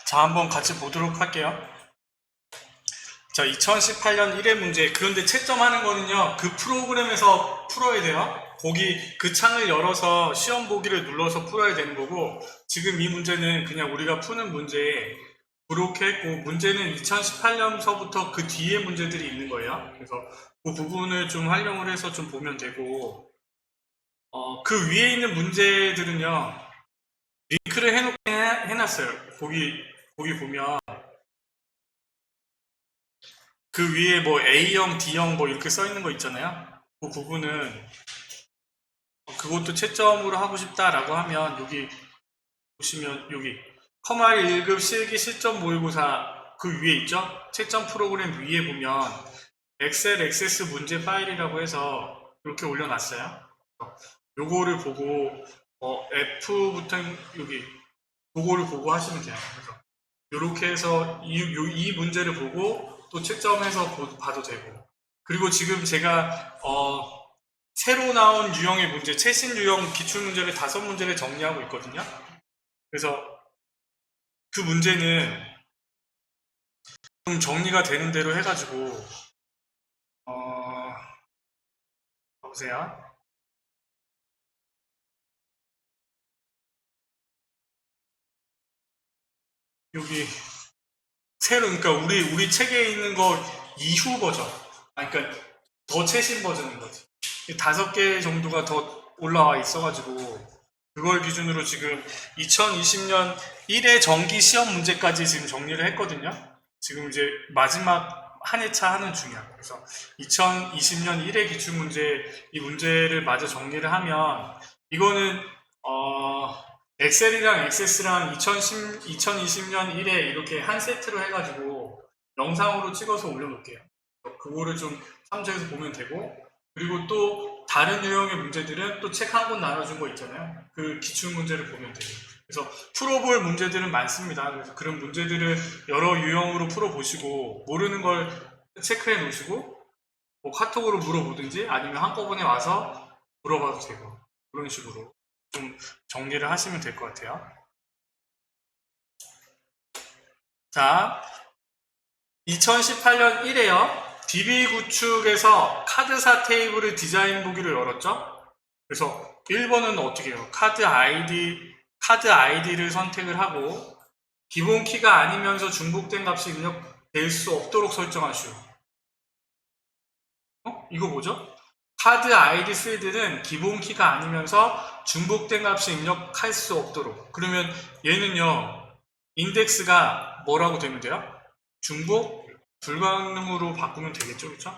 자, 한번 같이 보도록 할게요. 자, 2018년 1회 문제. 그런데 채점하는 거는요, 그 프로그램에서 풀어야 돼요. 거기 그 창을 열어서 시험 보기를 눌러서 풀어야 되는 거고, 지금 이 문제는 그냥 우리가 푸는 문제에 그렇게 했고, 문제는 2018년서부터 그 뒤에 문제들이 있는 거예요. 그래서 그 부분을 좀 활용을 해서 좀 보면 되고, 그 위에 있는 문제들은요, 링크를 해놨어요. 거기 보면, 그 위에 뭐 A형, D형 뭐 이렇게 써 있는 거 있잖아요. 그 부분은 그것도 채점으로 하고 싶다라고 하면 여기 보시면 여기 커말 1급 실기 실전 모의고사 그 위에 있죠? 채점 프로그램 위에 보면 엑셀 액세스 문제 파일이라고 해서 이렇게 올려놨어요. 요거를 보고 F부터 여기 그거를 보고 하시면 돼요. 그래서 이렇게 해서 이 문제를 보고 또 채점해서 봐도 되고, 그리고 지금 제가 새로 나온 유형의 문제, 최신 유형 기출문제를 5문제를 정리하고 있거든요. 그래서 그 문제는 좀 정리가 되는 대로 해가지고 보세요. 여기 새로, 그러니까 우리 책에 있는 거 이후 버전, 그러니까 더 최신 버전인 거지. 5개 정도가 더 올라와 있어가지고 그걸 기준으로 지금 2020년 1회 정기 시험 문제까지 지금 정리를 했거든요. 지금 이제 마지막 한 회차 하는 중이야. 그래서 2020년 1회 기출 문제 이 문제를 마저 정리를 하면 이거는 엑셀이랑 액세스랑 2020년 1회 이렇게 한 세트로 해가지고 영상으로 찍어서 올려놓을게요. 그거를 좀 참조해서 보면 되고, 그리고 또 다른 유형의 문제들은 또 책 한 권 나눠준 거 있잖아요. 그 기출 문제를 보면 돼요. 그래서 풀어볼 문제들은 많습니다. 그래서 그런 문제들을 여러 유형으로 풀어보시고 모르는 걸 체크해 놓으시고 뭐 카톡으로 물어보든지 아니면 한꺼번에 와서 물어봐도 되고, 그런 식으로 좀 정리를 하시면 될 것 같아요. 자, 2018년 1회요. DB 구축에서 카드사 테이블의 디자인 보기를 열었죠. 그래서 1번은 어떻게 해요? 카드 아이디를 선택을 하고 기본 키가 아니면서 중복된 값이 입력될 수 없도록 설정하시오. 이거 뭐죠? 카드 아이디 필드는 기본 키가 아니면서 중복된 값이 입력할 수 없도록. 그러면 얘는요, 인덱스가 뭐라고 되면 돼요? 중복 불가능으로 바꾸면 되겠죠, 그렇죠?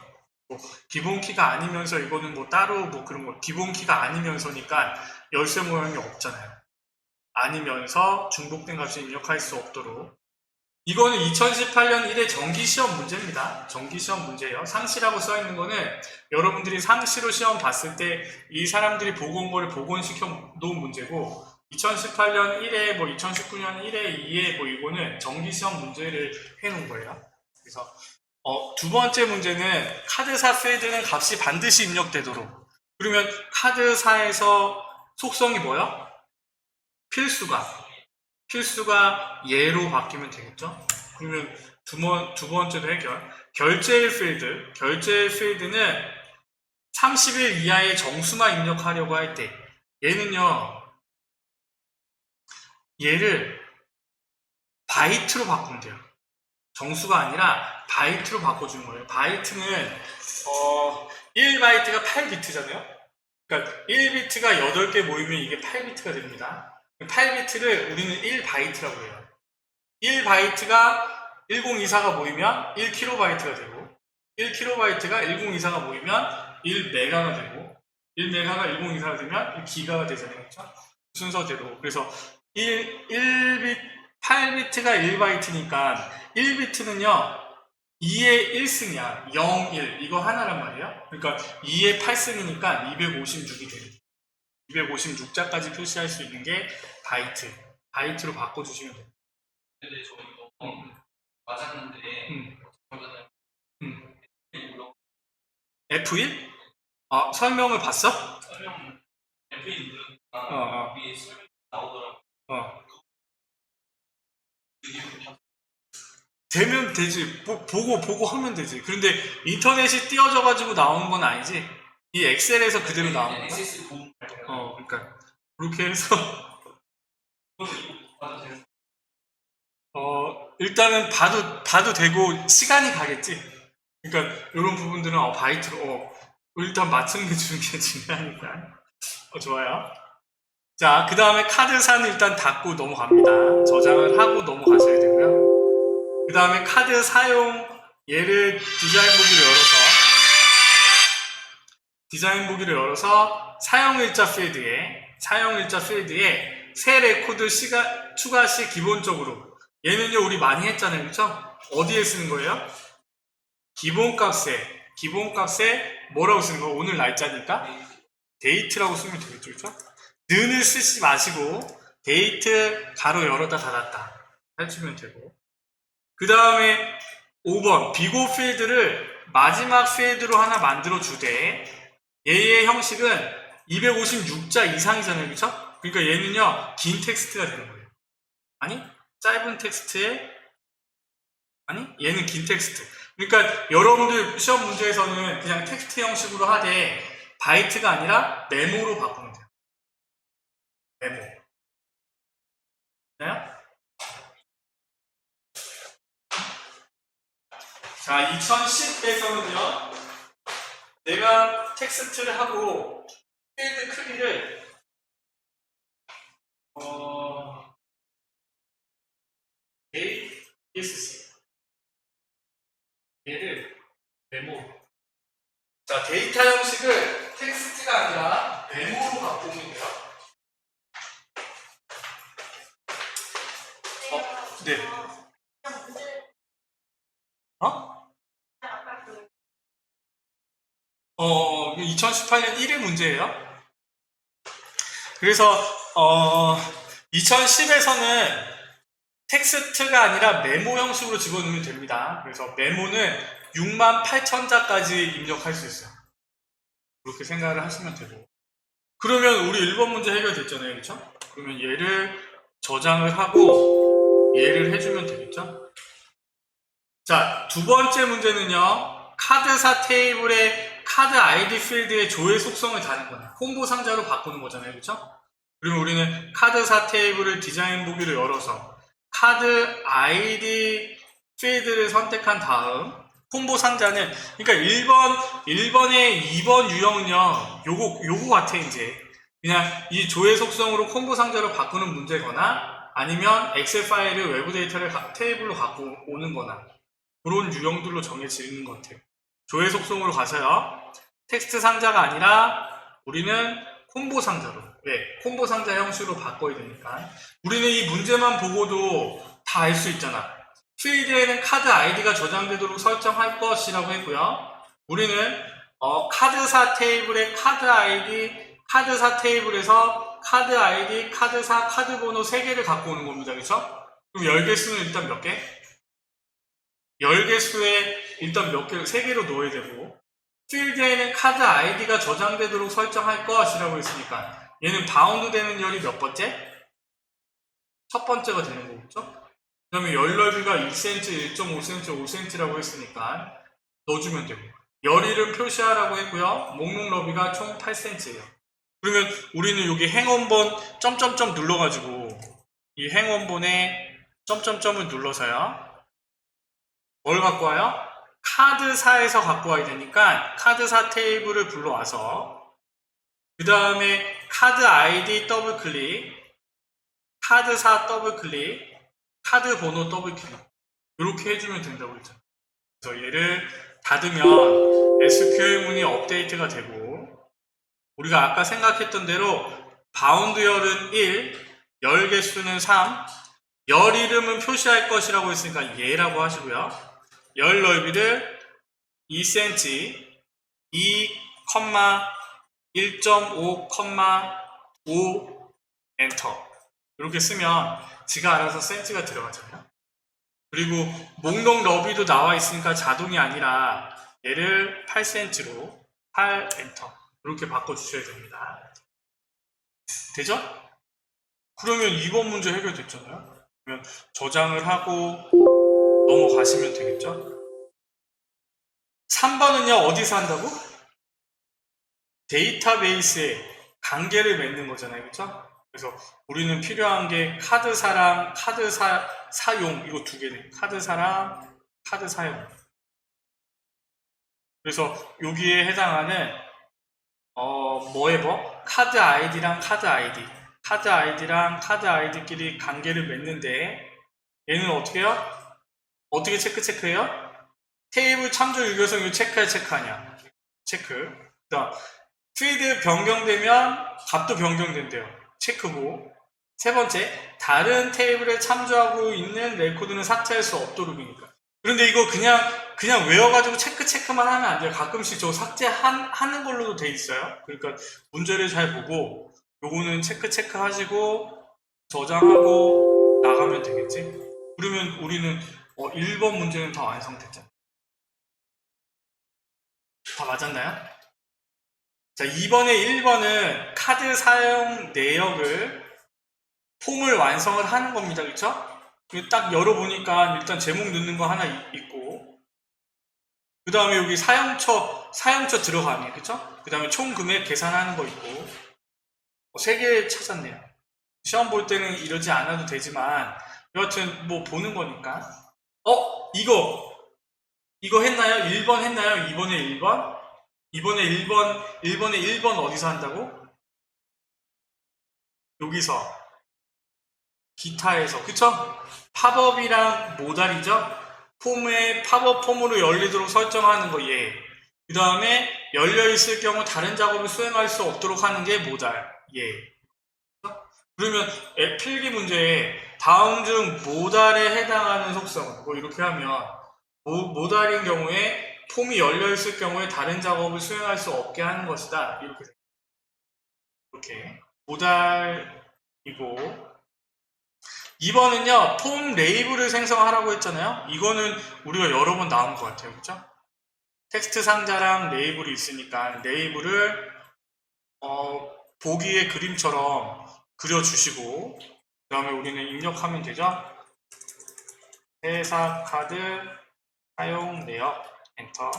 뭐 기본 키가 아니면서 이거는 뭐 따로 뭐 그런 거 기본 키가 아니면서니까 열쇠 모양이 없잖아요. 아니면서 중복된 값이 입력할 수 없도록. 이거는 2018년 1회 정기시험 문제입니다. 정기시험 문제예요. 상시라고 써있는 거는 여러분들이 상시로 시험 봤을 때 이 사람들이 보고 온 거를 복원시켜 놓은 문제고, 2018년 1회, 뭐 2019년 1회, 2회 뭐 이거는 정기시험 문제를 해놓은 거예요. 그래서 두 번째 문제는 카드사 필드는 값이 반드시 입력되도록. 그러면 카드사에서 속성이 뭐야? 필수가 예로 바뀌면 되겠죠? 그러면 두 번째도 해결. 결제일 필드는 30일 이하의 정수만 입력하려고 할 때, 얘는요, 얘를 바이트로 바꾸면 돼요. 정수가 아니라 바이트로 바꿔주는 거예요. 바이트는 1바이트가 8비트잖아요. 그러니까 1비트가 8개 모이면 이게 8비트가 됩니다. 8비트를 우리는 1바이트라고 해요. 1바이트가 1024가 모이면 1kB가 되고, 1kB가 1024가 모이면 1메가가 되고, 1메가가 1024가 되면 1기가가 되잖아요. 그렇죠? 순서대로. 그래서 8비트가 1바이트니까 1비트는요 2의 1승이야. 0, 1 이거 하나란 말이에요. 그러니까 2의 8승이니까 256이 돼요. 256자까지 표시할 수 있는 게 바이트로 바꿔주시면 돼요. 근데 저 이거 맞았는데 F1? 설명을 봤어? 설명 F1 누르니까 위에 설명 나오더라고. 되면 되지. 보고 하면 되지. 그런데 인터넷이 띄워져가지고 나오는 건 아니지. 이 엑셀에서 그대로 나오는 거야. SS 보험. 그러니까 그렇게 해서 일단은 봐도 되고 시간이 가겠지. 그러니까 이런 부분들은 바이트로 일단 맞추는 게 중요하니까. 좋아요. 자, 그 다음에 카드사는 일단 닫고 넘어갑니다. 저장을 하고 넘어가셔야 되고요. 그 다음에 카드 사용 얘를 디자인 보기를 열어서 사용일자 필드에 새 레코드 추가 시 기본적으로 얘는요 우리 많이 했잖아요, 그렇죠? 어디에 쓰는 거예요? 기본값에 뭐라고 쓰는 거예요? 오늘 날짜니까 데이트라고 쓰면 되겠죠, 그렇죠? 는을 쓰지 마시고 데이트 가로 열었다 닫았다 해주면 되고, 그 다음에 5번 비고 필드를 마지막 필드로 하나 만들어 주되 얘의 형식은 256자 이상이잖아요, 그렇죠? 그러니까 얘는요 긴 텍스트가 되는 거예요. 아니 짧은 텍스트에 얘는 긴 텍스트. 그러니까 여러분들 시험 문제에서는 그냥 텍스트 형식으로 하되 바이트가 아니라 메모로 바꾸면 돼요. 메모. 네? 자, 2010에서는요 내가 텍스트를 하고 필드 크기를 ASC 얘를 메모. 자, 데이터 형식을 텍스트가 아니라 메모로 바꾸면 돼요. 네. 2018년 1회 문제예요. 그래서 2010에서는 텍스트가 아니라 메모 형식으로 집어넣으면 됩니다. 그래서 메모는 68,000자까지 입력할 수 있어요. 그렇게 생각을 하시면 되고, 그러면 우리 1번 문제 해결됐잖아요, 그렇죠? 그러면 얘를 저장을 하고 얘를 해주면 되겠죠? 자, 두 번째 문제는요 카드사 테이블의 카드 아이디 필드의 조회 속성을 다는 거예요. 콤보 상자로 바꾸는 거잖아요, 그렇죠? 그러면 우리는 카드사 테이블을 디자인 보기를 열어서 카드 아이디 필드를 선택한 다음 콤보 상자는, 그러니까 1번의 2번 유형은요 요거 같아. 이제 그냥 이 조회 속성으로 콤보 상자로 바꾸는 문제거나 아니면 엑셀 파일을 외부 데이터를 테이블로 갖고 오는 거나 그런 유형들로 정해지는 것 같아요. 조회 속성으로 가서요 텍스트 상자가 아니라 우리는 콤보 상자로, 콤보 상자 형식으로 바꿔야 되니까 우리는 이 문제만 보고도 다 알 수 있잖아. 필드에는 카드 아이디가 저장되도록 설정할 것이라고 했고요. 우리는 카드사 테이블의 카드사 테이블에서 카드 아이디, 카드사, 카드 번호 3개를 갖고 오는 겁니다. 그렇죠? 그럼 열 개수는 일단 몇 개? 열 개수에 일단 몇 개를 3개로 넣어야 되고, 필드에는 카드 아이디가 저장되도록 설정할 것이라고 했으니까 얘는 바운드 되는 열이 몇 번째? 첫 번째가 되는 거겠죠? 그 다음에 열 넓이가 2cm, 1.5cm, 5cm라고 했으니까 넣어주면 되고, 열 이름 표시하라고 했고요. 목록 너비가 총 8cm예요. 그러면 우리는 여기 행원본 점점점 눌러가지고 이 행원본에 점점점을 눌러서요 뭘 갖고 와요? 카드사에서 갖고 와야 되니까 카드사 테이블을 불러와서 그 다음에 카드 아이디 더블 클릭, 카드사 더블 클릭, 카드 번호 더블 클릭 이렇게 해주면 된다고 했잖아요. 그래서 얘를 닫으면 SQL 문이 업데이트가 되고, 우리가 아까 생각했던 대로 바운드 열은 1, 열 개수는 3, 열 이름은 표시할 것이라고 했으니까 얘라고 하시고요. 열 넓이를 2cm, 2, 1.5, 엔터 이렇게 쓰면 지가 알아서 센치가 들어가잖아요. 그리고 목록 너비도 나와 있으니까 자동이 아니라 얘를 8cm로 8 엔터 이렇게 바꿔주셔야 됩니다. 되죠? 그러면 2번 문제 해결됐잖아요. 그러면 저장을 하고 넘어가시면 되겠죠? 3번은요, 어디서 한다고? 데이터베이스에 관계를 맺는 거잖아요. 그렇죠? 그래서 우리는 필요한 게 카드사랑 사용 이거 두 개네. 카드사랑 카드 사용. 그래서 여기에 해당하는 카드 아이디랑 카드 아이디. 카드 아이디랑 카드 아이디끼리 관계를 맺는데 얘는 어떻게 해요? 어떻게 체크해요? 테이블 참조 유효성 이거 체크하냐? 체크. 그다음 필드 변경되면 값도 변경된대요. 체크고. 세 번째, 다른 테이블에 참조하고 있는 레코드는 삭제할 수 없도록이니까. 그런데 이거 그냥 외워가지고 체크만 하면 안 돼요. 가끔씩 저 하는 걸로도 돼 있어요. 그러니까 문제를 잘 보고 요거는 체크 하시고 저장하고 나가면 되겠지. 그러면 우리는 1번 문제는 다 완성됐잖아. 다 맞았나요? 자, 이번에 1번은 카드 사용 내역을 폼을 완성을 하는 겁니다. 그쵸? 딱 열어보니까 일단 제목 넣는 거 하나 있고 그 다음에 여기 사용처 들어가네. 그쵸? 그 다음에 총 금액 계산하는 거 있고 3개 찾았네요. 시험 볼 때는 이러지 않아도 되지만 여하튼 뭐 보는 거니까 이거 했나요? 1번 했나요? 이번에 1번? 이번에 1번 어디서 한다고? 여기서 기타에서 그쵸? 팝업이랑 모달이죠? 팝업 폼으로 열리도록 설정하는 거 얘. 그 다음에 열려있을 경우 다른 작업을 수행할 수 없도록 하는 게 모달 얘. 그러면 필기 문제에 다음 중 모달에 해당하는 속성 뭐 이렇게 하면 모달인 경우에 폼이 열려있을 경우에 다른 작업을 수행할 수 없게 하는 것이다. 이렇게 모달이고 2번은요 폼 레이블을 생성하라고 했잖아요. 이거는 우리가 여러 번 나온 것 같아요. 그쵸? 텍스트 상자랑 레이블이 있으니까 레이블을 보기의 그림처럼 그려주시고 그 다음에 우리는 입력하면 되죠. 회사 카드 사용 내역 엔터.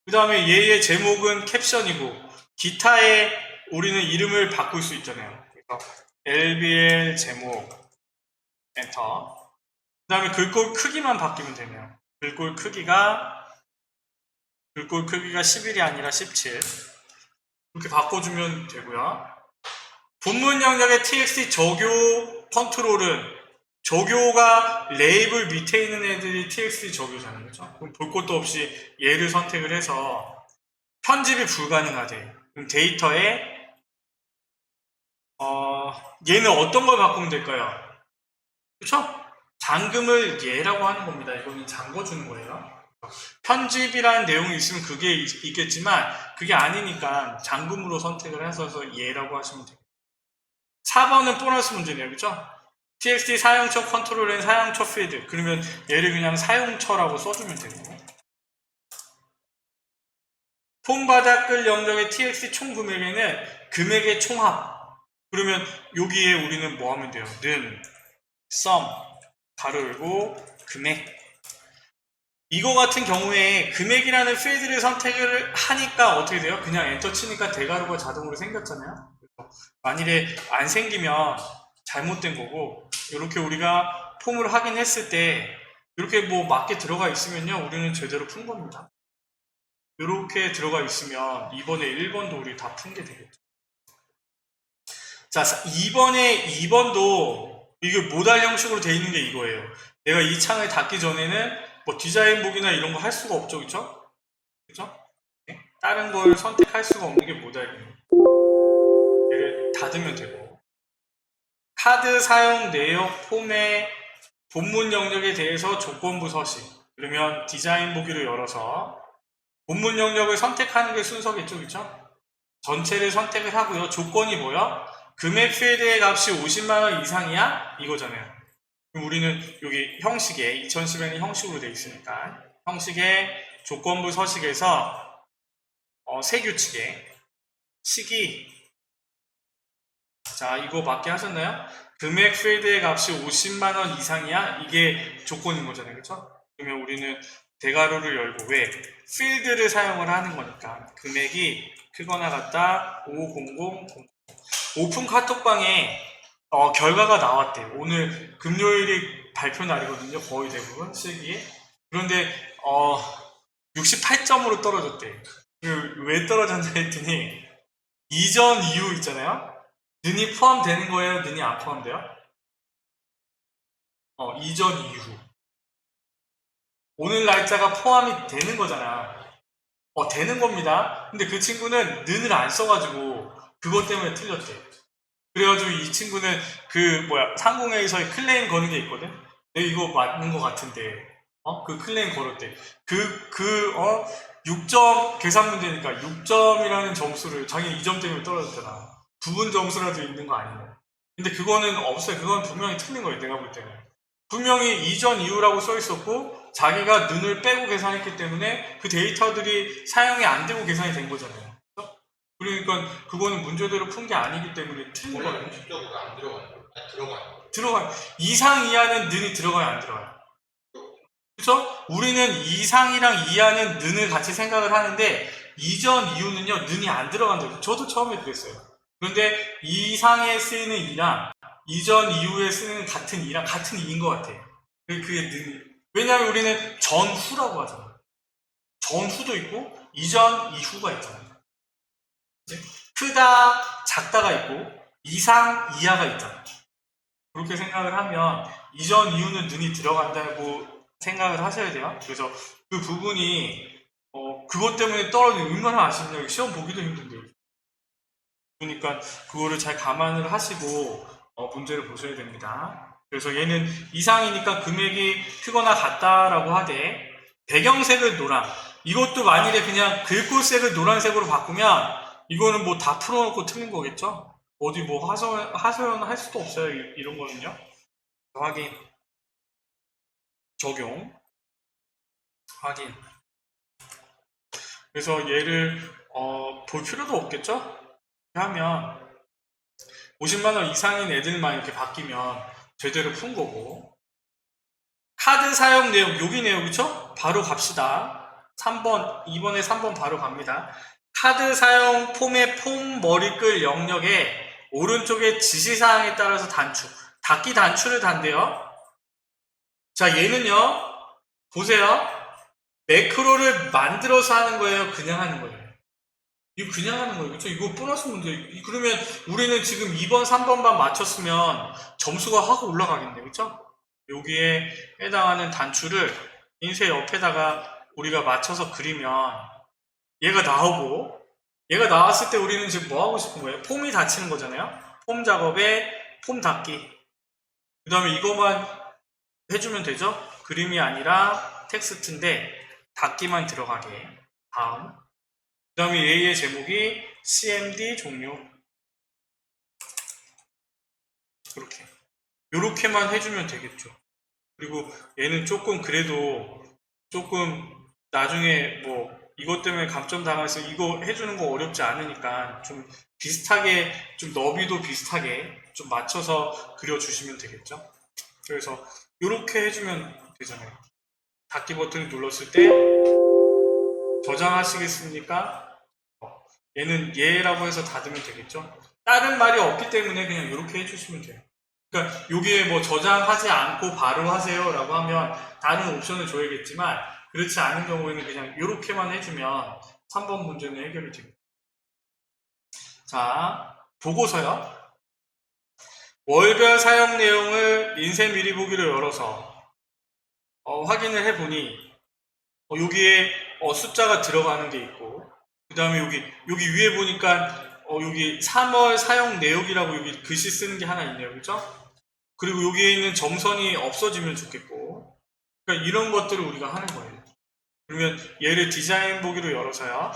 그 다음에 얘의 제목은 캡션이고 기타에 우리는 이름을 바꿀 수 있잖아요. 그래서 LBL 제목 엔터. 그 다음에 글꼴 크기만 바뀌면 되네요. 글꼴 크기가 11이 아니라 17 이렇게 바꿔주면 되고요. 본문 영역의 txt 적요 컨트롤은 적요가 레이블 밑에 있는 애들이 txt 적요잖아요. 그렇죠? 그럼 볼 것도 없이 얘를 선택을 해서 편집이 불가능하대. 그럼 데이터에 얘는 어떤 걸 바꾸면 될까요? 그렇죠? 잠금을 얘라고 하는 겁니다. 이거는 잠궈주는 거예요. 편집이라는 내용이 있으면 그게 있겠지만 그게 아니니까 잠금으로 선택을 해서 얘라고 하시면 돼요. 4번은 보너스 문제네요. 그렇죠? txt 사용처 컨트롤엔 사용처 필드. 그러면 얘를 그냥 사용처라고 써주면 되고 폼 바닥글 영역의 txt 총 금액에는 금액의 총합. 그러면 여기에 우리는 뭐 하면 돼요? 는 sum 가로 열고 금액. 이거 같은 경우에 금액이라는 필드를 선택을 하니까 어떻게 돼요? 그냥 엔터 치니까 대괄호가 자동으로 생겼잖아요. 만일에 안 생기면 잘못된 거고 이렇게 우리가 폼을 확인했을 때 이렇게 뭐 맞게 들어가 있으면요 우리는 제대로 푼 겁니다. 이렇게 들어가 있으면 이번에 1번도 우리 다 푼 게 되겠죠. 자 2번도 이게 모달 형식으로 되어 있는 게 이거예요. 내가 이 창을 닫기 전에는 뭐 디자인북이나 이런 거 할 수가 없죠. 그쵸? 네? 다른 걸 선택할 수가 없는 게 모달이에요. 얘를 닫으면 되고 카드 사용 내역 폼의 본문 영역에 대해서 조건부 서식. 그러면 디자인 보기로 열어서 본문 영역을 선택하는 게 순서겠죠. 그쵸? 전체를 선택을 하고요. 조건이 뭐야? 금액 필드의 값이 50만원 이상이야? 이거잖아요. 그럼 우리는 여기 형식에 2010에는 형식으로 되어 있으니까 형식의 조건부 서식에서 세 규칙에 시기 자 이거 맞게 하셨나요? 금액 필드의 값이 50만 원 이상이야? 이게 조건인 거잖아요. 그렇죠? 그러면 우리는 대괄호를 열고 왜? 필드를 사용을 하는 거니까 금액이 크거나 같다 50000 오픈 카톡방에 결과가 나왔대요. 오늘 금요일이 발표 날이거든요. 거의 대부분 실기에. 그런데 68점으로 떨어졌대. 왜 떨어졌나 했더니 이전 이후 있잖아요. 는이 포함되는 거예요? 는이 안 포함돼요? 이전 이후. 오늘 날짜가 포함이 되는 거잖아. 되는 겁니다. 근데 그 친구는 는을 안 써가지고 그것 때문에 틀렸대. 그래가지고 이 친구는 상공회의서에 클레임 거는 게 있거든? 이거 맞는 거 같은데. 그 클레임 걸었대. 6점 계산 문제니까 6점이라는 점수를 자기 2점 때문에 떨어졌잖아. 부분 점수라도 있는 거 아니에요. 근데 그거는 없어요. 그건 분명히 틀린 거예요. 내가 볼 때는. 분명히 이전 이후라고 써 있었고 자기가 눈을 빼고 계산했기 때문에 그 데이터들이 사용이 안 되고 계산이 된 거잖아요. 그러니까 그거는 문제대로 푼 게 아니기 때문에 틀린 거예요. 공식적으로 안 들어가는 거예요? 들어가는 거예요? 들어가요. 이상 이하는 는이 들어가요, 안 들어가요? 그렇죠? 우리는 이상이랑 이하는 는을 같이 생각을 하는데 이전 이후는요 는이 안 들어간다고. 저도 처음에 그랬어요. 그런데 이상에 쓰이는 이랑 이전 이후에 쓰는 같은 이랑 같은 이인 것 같아요. 그게 는이. 왜냐하면 우리는 전후라고 하잖아요. 전후도 있고 이전 이후가 있잖아요. 크다 작다가 있고 이상 이하가 있잖아요. 그렇게 생각을 하면 이전 이후는 는이 들어간다고 생각을 하셔야 돼요. 그래서 그 부분이 그것 때문에 떨어지면 얼마나 아쉽냐. 시험 보기도 힘든데. 그러니까 그거를 잘 감안을 하시고 문제를 보셔야 됩니다. 그래서 얘는 이상이니까 금액이 크거나 같다라고 하되 배경색을 노란. 이것도 만일에 그냥 글꼴색을 노란색으로 바꾸면 이거는 뭐 다 풀어놓고 틀린 거겠죠? 어디 뭐 하소연할 수도 없어요. 이런 거는요. 확인. 적용. 확인. 그래서 얘를 볼 필요도 없겠죠? 하면 50만원 이상인 애들만 이렇게 바뀌면 제대로 푼 거고. 카드 사용 내용 여기네요. 그쵸? 바로 갑시다. 3번 2번에 3번 바로 갑니다. 카드 사용 폼의 폼 머리끌 영역에 오른쪽에 지시사항에 따라서 단축. 닫기 단추를 단대요. 자, 얘는요. 보세요. 매크로를 만들어서 하는 거예요? 그냥 하는 거예요? 이거 그냥 하는 거예요. 그쵸? 이거 보너스 문제. 그러면 우리는 지금 2번, 3번만 맞췄으면 점수가 확 올라가겠네. 그쵸? 여기에 해당하는 단추를 인쇄 옆에다가 우리가 맞춰서 그리면 얘가 나오고, 얘가 나왔을 때 우리는 지금 뭐 하고 싶은 거예요? 폼이 닫히는 거잖아요? 폼 작업에 폼 닫기. 그 다음에 이거만 해주면 되죠? 그림이 아니라 텍스트인데 닫기만 들어가게. 다음. 그 다음에 A의 제목이 CMD 종료. 이렇게만 해주면 되겠죠. 그리고 얘는 조금 그래도 조금 나중에 뭐 이것 때문에 감점 당해서 이거 해주는 거 어렵지 않으니까 좀 비슷하게, 좀 너비도 비슷하게 좀 맞춰서 그려주시면 되겠죠. 그래서 이렇게 해주면 되잖아요. 닫기 버튼을 눌렀을 때 저장하시겠습니까? 얘는 얘라고 해서 닫으면 되겠죠. 다른 말이 없기 때문에 그냥 이렇게 해주시면 돼요. 그러니까 여기에 뭐 저장하지 않고 바로 하세요 라고 하면 다른 옵션을 줘야겠지만 그렇지 않은 경우에는 그냥 이렇게만 해주면 3번 문제는 해결이 됩니다. 자, 보고서요. 월별 사용 내용을 인쇄 미리 보기로 열어서 확인을 해보니 여기에 숫자가 들어가는 게 있고 그 다음에 여기 위에 보니까 여기 3월 사용 내역이라고 여기 글씨 쓰는 게 하나 있네요. 그죠? 그리고 여기에 있는 점선이 없어지면 좋겠고 그러니까 이런 것들을 우리가 하는 거예요. 그러면 얘를 디자인 보기로 열어서요.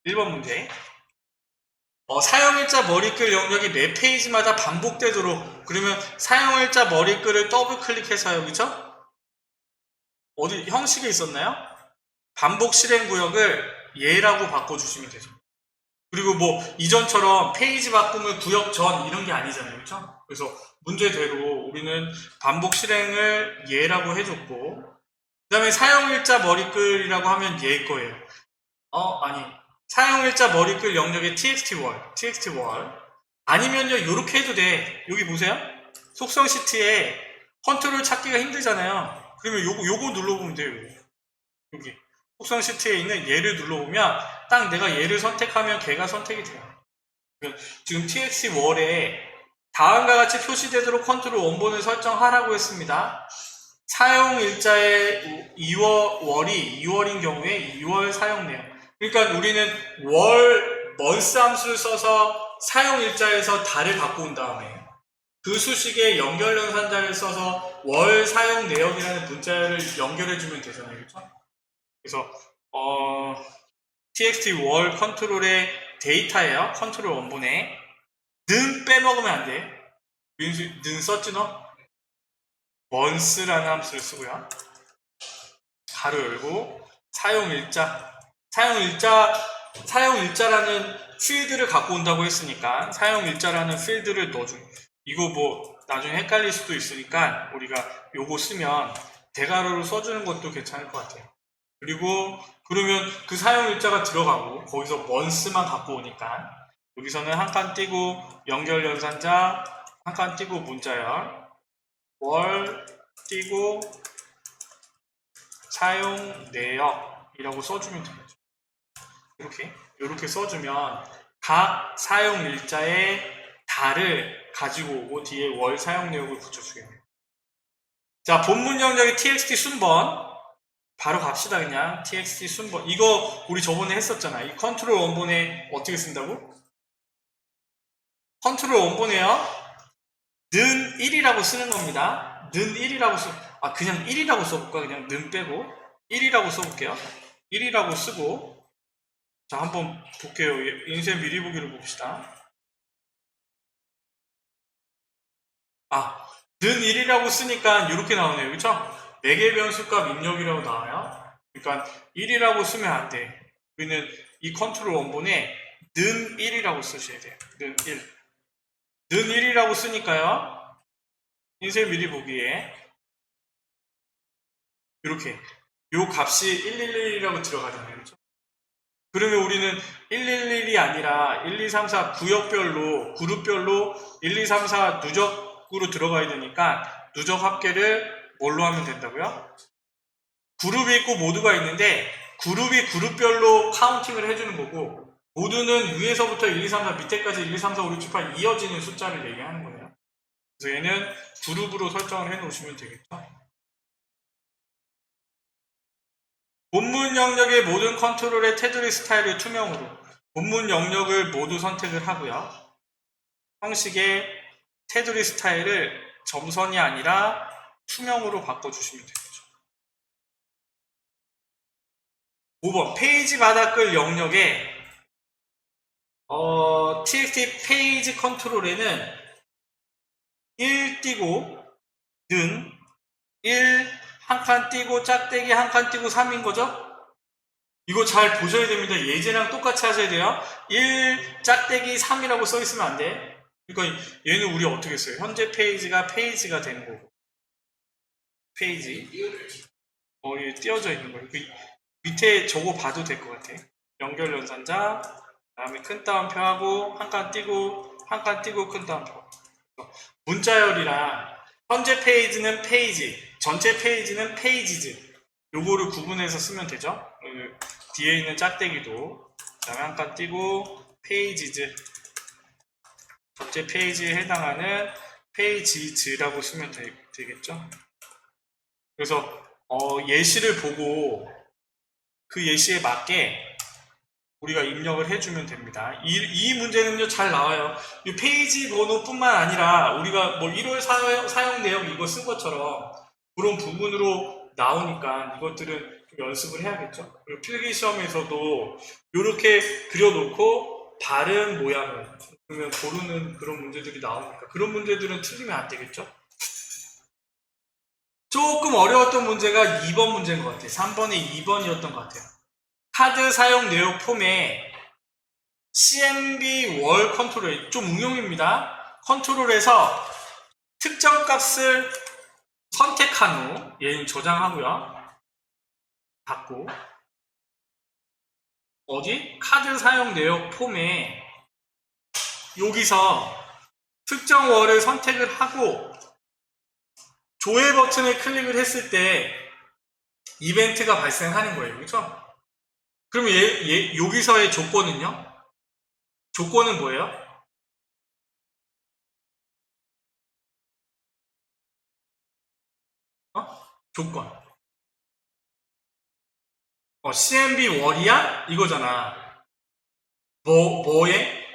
1번 문제. 사용일자 머리글 영역이 매 페이지마다 반복되도록 그러면 사용일자 머리글을 더블 클릭해서요. 그죠? 어디 형식에 있었나요? 반복 실행 구역을 얘라고 바꿔주시면 되죠. 그리고 뭐 이전처럼 페이지 바꾸면 구역 전 이런 게 아니잖아요. 그렇죠? 그래서 문제대로 우리는 반복 실행을 예라고 해줬고, 그 다음에 사용일자 머리글이라고 하면 얘 거예요. 아니, 사용일자 머리글 영역의 txt_word 아니면요 요렇게 해도 돼. 여기 보세요. 속성 시트에 컨트롤 찾기가 힘들잖아요. 그러면 요거 눌러보면 돼요. 여기 속성 시트에 있는 얘를 눌러보면 딱 내가 얘를 선택하면 걔가 선택이 돼요. 지금 txt_word에 다음과 같이 표시되도록 컨트롤 원본을 설정하라고 했습니다. 사용일자의 2월인 경우에 2월 사용 내용. 그러니까 우리는 month 함수를 써서 사용일자에서 달을 갖고 온 다음에 그 수식에 연결연산자를 써서 월 사용 내역이라는 문자를 연결해주면 되잖아요. 그렇죠? 그래서 txt 월 컨트롤의 데이터예요. 컨트롤 원본에 는 빼먹으면 안 돼. 는 썼지 너? month라는 함수를 쓰고요. 가로 열고 사용일자라는 필드를 갖고 온다고 했으니까 사용일자라는 필드를 넣어줘. 이거 뭐 나중에 헷갈릴 수도 있으니까 우리가 요거 쓰면 대괄호로 써주는 것도 괜찮을 것 같아요. 그리고 그러면 그 사용일자가 들어가고 거기서 month만 갖고 오니까 여기서는 한 칸 띄고 연결연산자 한 칸 띄고 문자열 월 띄고 사용 내역이라고 써주면 되겠죠. 이렇게 써주면 각 사용 일자의 달을 가지고 오고 뒤에 월 사용 내역을 붙여주겠네요. 자, 본문 영역의 txt 순번 바로 갑시다. 그냥 txt 순번 이거 우리 저번에 했었잖아. 이 컨트롤 원본에 어떻게 쓴다고? 컨트롤 원본에요. 는 1이라고 쓰는 겁니다. 는 1이라고 그냥 1이라고 써볼까? 그냥 는 빼고 1이라고 써볼게요. 1이라고 쓰고 자 한번 볼게요. 인쇄 미리 보기를 봅시다. 는 1이라고 쓰니까 이렇게 나오네요. 그쵸? 4개 변수값 입력이라고 나와요. 그러니까 1이라고 쓰면 안 돼. 우리는 이 컨트롤 원본에 는 1이라고 쓰셔야 돼요. 는 1. 는 1이라고 쓰니까요. 인쇄 미리 보기에 이렇게 요 값이 111이라고 들어가잖아요. 그렇죠? 그러면 우리는 111이 아니라 1, 2, 3, 4 구역별로 그룹별로 1, 2, 3, 4 누적으로 들어가야 되니까 누적 합계를 뭘로 하면 된다고요? 그룹이 있고 모두가 있는데 그룹이 그룹별로 카운팅을 해주는 거고 모두는 위에서부터 1, 2, 3, 4 밑에까지 1, 2, 3, 4, 5, 6, 7, 8 이어지는 숫자를 얘기하는 거예요. 그래서 얘는 그룹으로 설정을 해 놓으시면 되겠죠. 본문 영역의 모든 컨트롤의 테두리 스타일을 투명으로 본문 영역을 모두 선택을 하고요. 형식의 테두리 스타일을 점선이 아니라 투명으로 바꿔주시면 되겠죠. 5번 페이지 바닥글 영역에 txt 페이지 컨트롤에는 1 띄고 는 1 한 칸 띄고 짝대기 한 칸 띄고 3인 거죠? 이거 잘 보셔야 됩니다. 예제랑 똑같이 하셔야 돼요. 1 짝대기 3이라고 써 있으면 안 돼. 그러니까 얘는 우리 어떻게 써요? 현재 페이지가 되는 거고 페이지 이게 띄어져 있는 거예요. 그 밑에 저거 봐도 될 것 같아. 연결 연산자 그다음에 큰 따옴표 하고 한 칸 띄고 한 칸 띄고 큰 따옴표. 문자열이랑 현재 페이지는 페이지, 전체 페이지는 페이지즈. 요거를 구분해서 쓰면 되죠. 뒤에 있는 짝대기도 그다음에 한 칸 띄고 페이지즈. 전체 페이지에 해당하는 페이지즈라고 쓰면 되겠죠. 그래서 예시를 보고 그 예시에 맞게 우리가 입력을 해주면 됩니다. 이 문제는요 잘 나와요. 이 페이지 번호뿐만 아니라 우리가 뭐 1월 사용 내역 이거 쓴 것처럼 그런 부분으로 나오니까 이것들은 좀 연습을 해야겠죠. 그리고 필기 시험에서도 이렇게 그려놓고 다른 모양을 그러면 고르는 그런 문제들이 나오니까 그런 문제들은 틀리면 안 되겠죠. 조금 어려웠던 문제가 2번 문제인 것 같아요. 3번에 2번이었던 것 같아요. 카드 사용 내역 폼에 CMB 월 컨트롤, 좀 응용입니다. 컨트롤에서 특정 값을 선택한 후, 얘는 저장하고요. 닫고, 어디? 카드 사용 내역 폼에 여기서 특정 월을 선택을 하고 조회 버튼을 클릭을 했을 때 이벤트가 발생하는 거예요. 그렇죠? 그럼 여기서의 조건은요? 조건은 뭐예요? 조건. CMB 월이야? 이거잖아. 뭐에?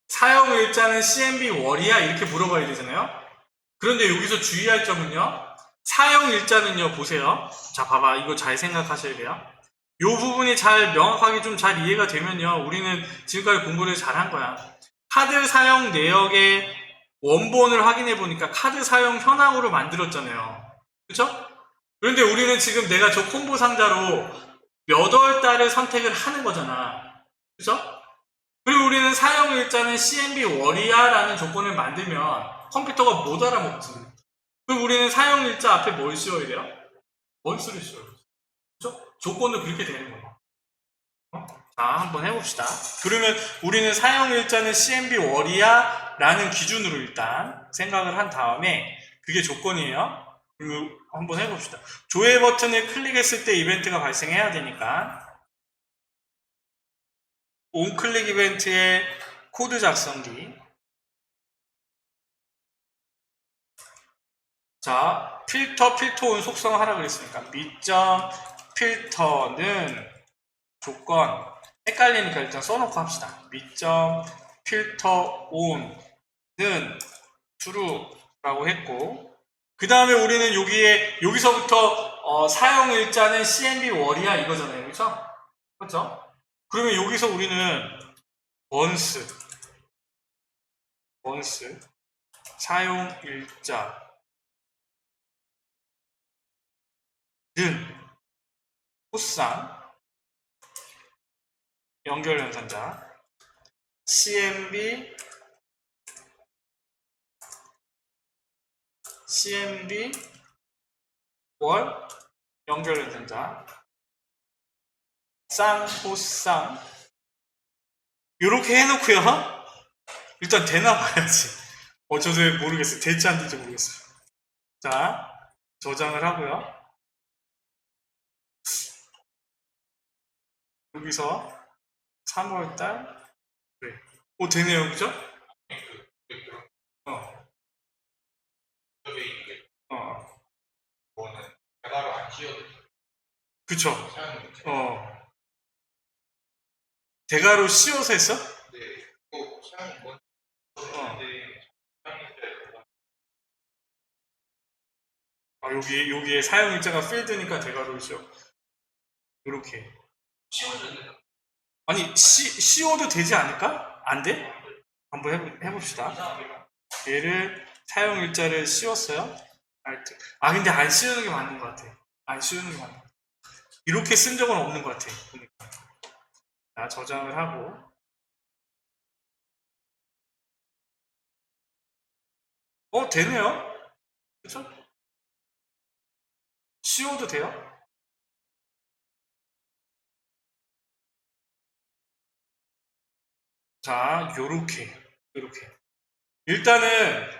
사용 일자는 CMB 월이야? 이렇게 물어봐야 되잖아요. 그런데 여기서 주의할 점은요. 사용 일자는요. 보세요. 자, 봐봐. 이거 잘 생각하셔야 돼요. 이 부분이 잘 명확하게 좀 잘 이해가 되면요. 우리는 지금까지 공부를 잘 한 거야. 카드 사용 내역의 원본을 확인해 보니까 카드 사용 현황으로 만들었잖아요. 그렇죠? 그런데 우리는 지금 내가 저 콤보 상자로 몇 월 달을 선택을 하는 거잖아. 그렇죠? 그리고 우리는 사용 일자는 CMB 월이야 라는 조건을 만들면 컴퓨터가 못 알아먹지. 그럼 우리는 사용 일자 앞에 뭘 씌워야 돼요? 원수를 씌워야 돼요. 그렇죠? 조건도 그렇게 되는 거예요. 자, 한번 해봅시다. 그러면 우리는 사용 일자는 CMB 월이야 라는 기준으로 일단 생각을 한 다음에 그게 조건이에요. 그리고 한번 해봅시다. 조회 버튼을 클릭했을 때 이벤트가 발생해야 되니까 온클릭 이벤트의 코드 작성기. 자, 필터 온 속성 하라 그랬으니까 밑점 필터는 조건, 헷갈리니까 일단 써놓고 합시다. 밑점 필터 온은 true라고 했고, 그 다음에 우리는 여기서부터 사용 일자는 CMB 월이야 이거잖아요. 그렇죠? 그렇죠? 그러면 여기서 우리는 once 사용 일자는 호상 연결 연산자 CMB 월 연결 연산자 호상 요렇게 해놓고요. 일단 되나 봐야지. 저도 모르겠어요. 될지 안 될지 모르겠어요. 자, 저장을 하고요. 여기서 3월달 그래. 되네요. 그죠? 그거는 대가로 안 씌워도 돼요. 그쵸? 사용 일자. 대가로 씌워서 했어? 네, 또 사용 원 썼는데 사용 일자에 여기에 사용 일자가 필드니까 대가로 씌워. 요렇게. 씌워졌는데 아니, 씌워도 되지 않을까? 안 돼? 한번 해봅시다. 얘를 사용 일자를 씌웠어요. 근데 안 씌우는 게 맞는 것 같아. 안 씌우는 게 맞는 것 같아. 이렇게 쓴 적은 없는 것 같아. 보니까. 자, 저장을 하고. 되네요. 그쵸? 씌워도 돼요? 자, 요렇게. 일단은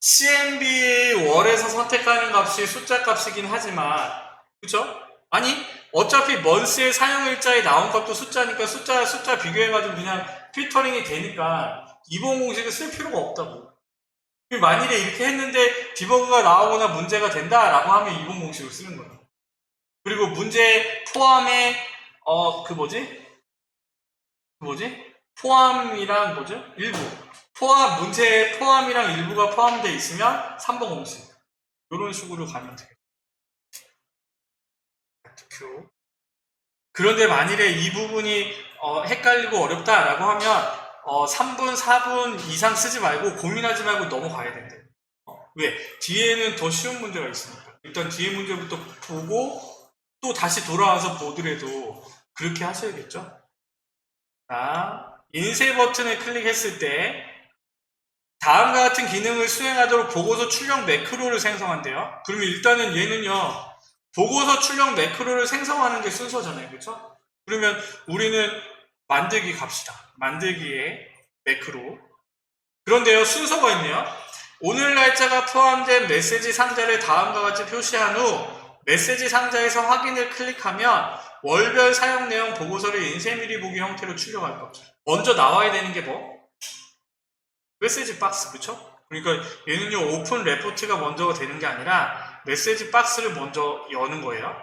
CMB 월에서 선택하는 값이 숫자 값이긴 하지만, 그쵸? 아니, 어차피 먼스의 사용 일자에 나온 값도 숫자니까 숫자 비교해가지고 그냥 필터링이 되니까 이번 공식을 쓸 필요가 없다고. 만일에 이렇게 했는데 디버그가 나오거나 문제가 된다라고 하면 이번 공식을 쓰는 거예요. 그리고 문제 포함에 포함이랑 일부 문제에 포함이랑 일부가 포함되어 있으면 3번 공식 이런 식으로 가면 돼요. 그런데 만일에 이 부분이 헷갈리고 어렵다라고 하면 3분, 4분 이상 쓰지 말고 고민하지 말고 넘어가야 된대요. 왜? 뒤에는 더 쉬운 문제가 있으니까. 일단 뒤에 문제부터 보고 또 다시 돌아와서 보더라도 그렇게 하셔야겠죠? 자, 인쇄 버튼을 클릭했을 때 다음과 같은 기능을 수행하도록 보고서 출력 매크로를 생성한대요. 그러면 일단은 얘는요, 보고서 출력 매크로를 생성하는 게 순서잖아요. 그렇죠? 그러면 우리는 만들기 갑시다. 만들기에 매크로. 그런데요, 순서가 있네요. 오늘 날짜가 포함된 메시지 상자를 다음과 같이 표시한 후 메시지 상자에서 확인을 클릭하면 월별 사용 내용 보고서를 인쇄 미리 보기 형태로 출력할 것. 먼저 나와야 되는 게 뭐? 메시지 박스, 그쵸? 그러니까 얘는요, 오픈 레포트가 먼저가 되는 게 아니라 메시지 박스를 먼저 여는 거예요.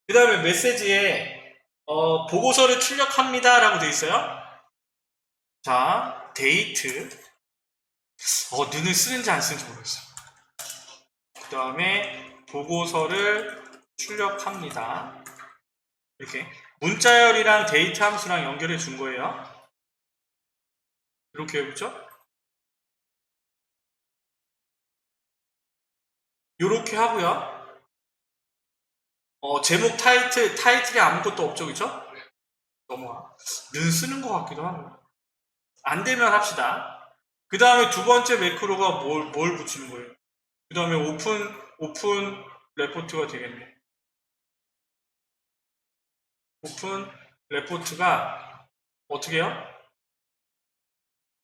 그 다음에 메시지에 보고서를 출력합니다 라고 되어 있어요. 자, 데이트. 눈을 쓰는지 안 쓰는지 모르겠어요. 그 다음에 보고서를 출력합니다. 이렇게 문자열이랑 데이트 함수랑 연결해 준 거예요. 이렇게 해보죠. 이렇게 하고요. 제목 타이틀이 아무것도 없죠, 그쵸? 넘어가. 는 쓰는 것 같기도 하고. 안 되면 합시다. 그 다음에 두 번째 매크로가 뭘 붙이는 거예요? 그 다음에 오픈 레포트가 되겠네. 오픈 레포트가 어떻게 해요?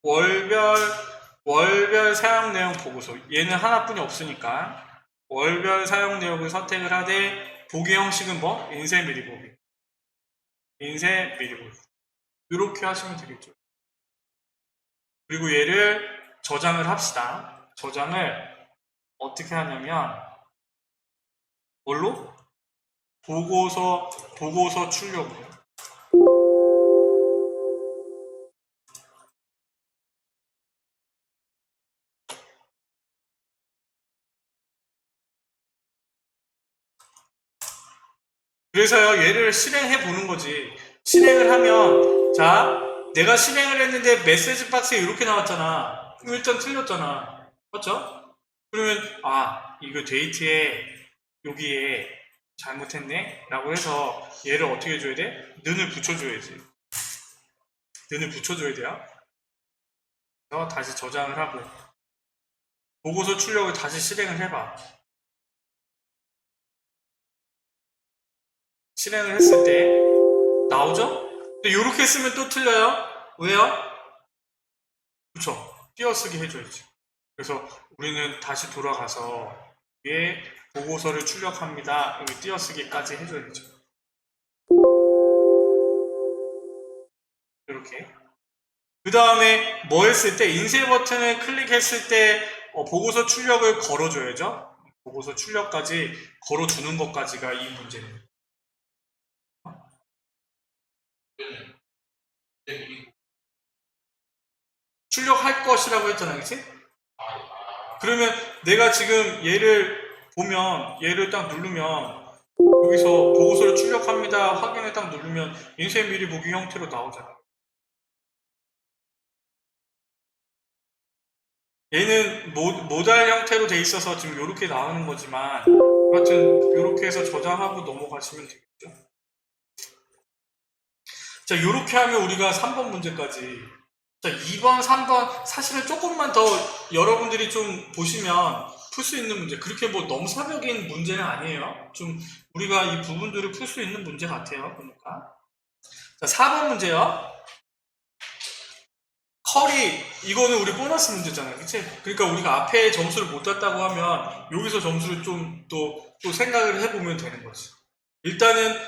월별 사용 내용 보고서. 얘는 하나뿐이 없으니까 월별 사용 내용을 선택을 하되 보기 형식은 뭐? 인쇄 미리 보기. 인쇄 미리 보기. 이렇게 하시면 되겠죠. 그리고 얘를 저장을 합시다. 저장을 어떻게 하냐면 뭘로? 보고서 출력으로. 그래서요, 얘를 실행해 보는 거지. 실행을 하면, 자, 내가 실행을 했는데 메시지 박스에 이렇게 나왔잖아. 그럼 일단 틀렸잖아. 맞죠? 그러면, 이거 데이트에, 여기에 잘못했네? 라고 해서 얘를 어떻게 해줘야 돼? 는을 붙여줘야지. 는을 붙여줘야 돼요. 그래서 다시 저장을 하고, 보고서 출력을 다시 실행을 해봐. 실행을 했을 때, 나오죠? 근데 이렇게 쓰면 또 틀려요. 왜요? 그쵸? 띄어쓰기 해줘야지. 그래서 우리는 다시 돌아가서 위에 보고서를 출력합니다. 여기 띄어쓰기까지 해줘야죠. 이렇게. 그 다음에 뭐 했을 때 인쇄 버튼을 클릭했을 때 보고서 출력을 걸어줘야죠. 보고서 출력까지 걸어주는 것까지가 이 문제입니다. 출력할 것이라고 했잖아, 그치? 그러면 내가 지금 얘를 보면, 얘를 딱 누르면, 여기서 보고서를 출력합니다. 확인을 딱 누르면 인쇄 미리 보기 형태로 나오잖아. 얘는 모달 형태로 돼 있어서 지금 이렇게 나오는 거지만, 하여튼 이렇게 해서 저장하고 넘어가시면 되겠죠. 자, 이렇게 하면 우리가 3번 문제까지. 자, 2번, 3번 사실은 조금만 더 여러분들이 좀 보시면 풀 수 있는 문제. 그렇게 뭐 넘사벽인 문제는 아니에요. 좀 우리가 이 부분들을 풀 수 있는 문제 같아요. 보니까. 자, 4번 문제요. 컬이 이거는 우리 보너스 문제잖아요. 그치? 그러니까 우리가 앞에 점수를 못 땄다고 하면 여기서 점수를 좀 또 생각을 해보면 되는 거지. 일단은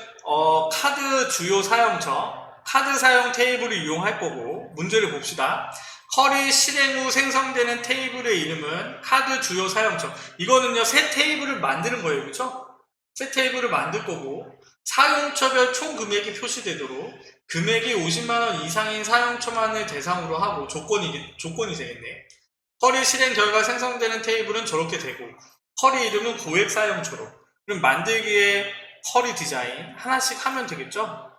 카드 주요 사용처 카드 사용 테이블을 이용할 거고 문제를 봅시다. 컬이 실행 후 생성되는 테이블의 이름은 카드 주요 사용처. 이거는요, 새 테이블을 만드는 거예요. 그렇죠? 새 테이블을 만들 거고 사용처별 총 금액이 표시되도록 금액이 50만원 이상인 사용처만을 대상으로 하고 조건이 되겠네. 컬이 실행 결과 생성되는 테이블은 저렇게 되고 컬이 이름은 고액 사용처로. 그럼 만들기에 컬이 디자인 하나씩 하면 되겠죠?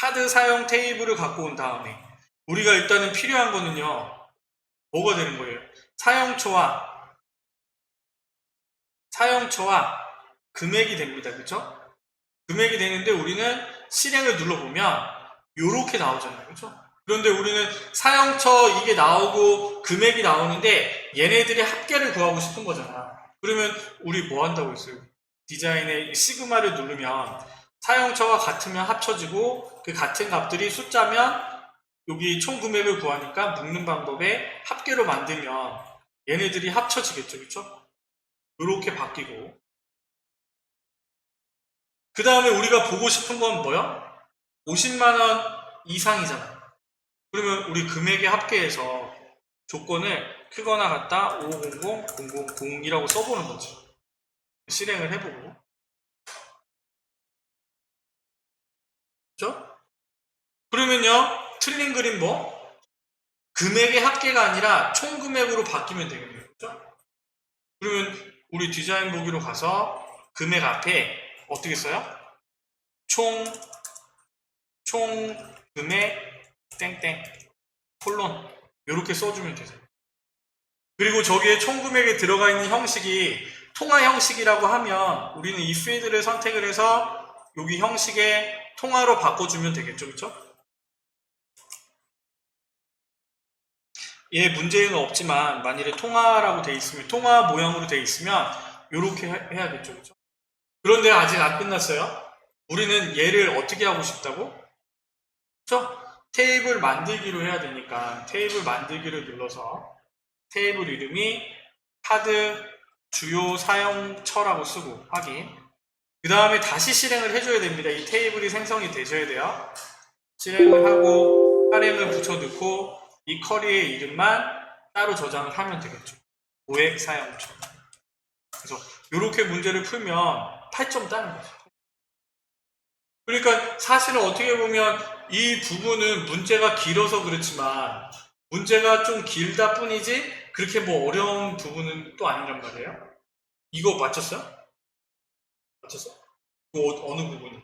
카드 사용 테이블을 갖고 온 다음에 우리가 일단은 필요한 거는요, 뭐가 되는 거예요? 사용처와 금액이 됩니다. 그쵸? 금액이 되는데 우리는 실행을 눌러보면 요렇게 나오잖아요. 그쵸? 그런데 우리는 사용처 이게 나오고 금액이 나오는데 얘네들이 합계를 구하고 싶은 거잖아. 그러면 우리 뭐 한다고 했어요? 디자인에 시그마를 누르면 사용처가 같으면 합쳐지고 그 같은 값들이 숫자면 여기 총 금액을 구하니까 묶는 방법에 합계로 만들면 얘네들이 합쳐지겠죠, 그쵸? 이렇게 바뀌고 그 다음에 우리가 보고 싶은 건 뭐야? 50만원 이상이잖아. 그러면 우리 금액의 합계에서 조건을 크거나 같다 500, 0000이라고 써보는 거지. 실행을 해보고. 그죠? 그러면요, 틀린 그림 뭐? 금액의 합계가 아니라 총 금액으로 바뀌면 되겠네요. 그죠? 그러면 우리 디자인 보기로 가서 금액 앞에 어떻게 써요? 총 금액 땡땡 콜론 이렇게 써주면 되죠. 그리고 저기에 총 금액에 들어가 있는 형식이 통화 형식이라고 하면 우리는 이 필드를 선택을 해서 여기 형식에 통화로 바꿔주면 되겠죠, 그렇죠? 얘 문제는 없지만 만일에 통화라고 돼 있으면 통화 모양으로 돼 있으면 이렇게 해야겠죠, 그렇죠? 그런데 아직 안 끝났어요. 우리는 얘를 어떻게 하고 싶다고? 그렇죠? 테이블 만들기로 해야 되니까 테이블 만들기를 눌러서 테이블 이름이 카드 주요 사용처라고 쓰고 확인. 그 다음에 다시 실행을 해줘야 됩니다. 이 테이블이 생성이 되셔야 돼요. 실행을 하고 RM을 붙여 넣고 이 커리의 이름만 따로 저장을 하면 되겠죠. 고액 사용처. 그래서 이렇게 문제를 풀면 8점 따는 거죠. 그러니까 사실은 어떻게 보면 이 부분은 문제가 길어서 그렇지만 문제가 좀 길다 뿐이지 그렇게 뭐 어려운 부분은 또 아니란 말이에요. 이거 맞췄어요? 맞췄어? 그 어느 부분이?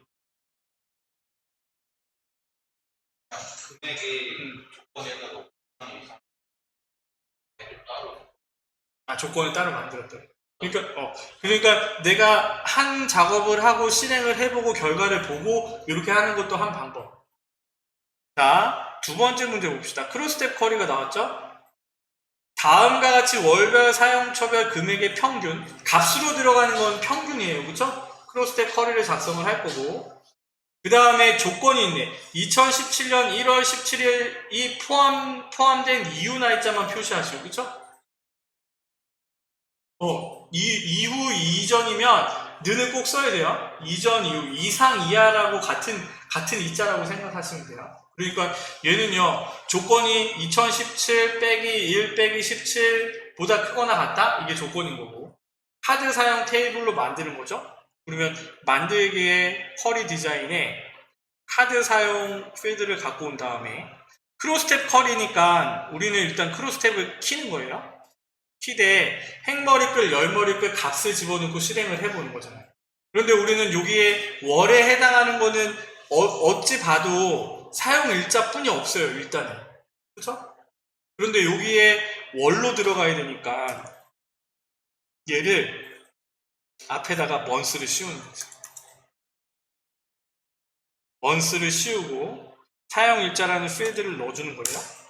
금액의 조건에다가 이상 따로 아, 조건을 따로 만들었다. 그러니까 내가 한 작업을 하고 실행을 해보고 결과를 보고 이렇게 하는 것도 한 방법. 자, 두 번째 문제 봅시다. 크로스텝 쿼리가 나왔죠? 다음과 같이 월별 사용처별 금액의 평균, 값으로 들어가는 건 평균이에요. 그쵸? 크로스텝 쿼리를 작성을 할 거고. 그 다음에 조건이 있네. 2017년 1월 17일이 포함된 이후 날짜만 표시하시고, 그쵸? 이후 이전이면 는을 꼭 써야 돼요. 이전, 이후, 이상, 이하라고 같은 이자라고 생각하시면 돼요. 그러니까 얘는요, 조건이 2017 빼기 1 빼기 17 보다 크거나 같다? 이게 조건인 거고. 카드 사용 테이블로 만드는 거죠. 그러면 만들기의 쿼리 디자인에 카드 사용 필드를 갖고 온 다음에 크로스텝 쿼리니까 우리는 일단 크로스텝을 키는 거예요. 키대 행머리끌, 열머리끌 값을 집어넣고 실행을 해보는 거잖아요. 그런데 우리는 여기에 월에 해당하는 거는 어찌 봐도 사용 일자뿐이 없어요, 일단은. 그렇죠? 그런데 여기에 월로 들어가야 되니까 얘를 앞에다가 먼스를 씌우는 거죠. 먼스를 씌우고 사용 일자라는 필드를 넣어주는 거예요.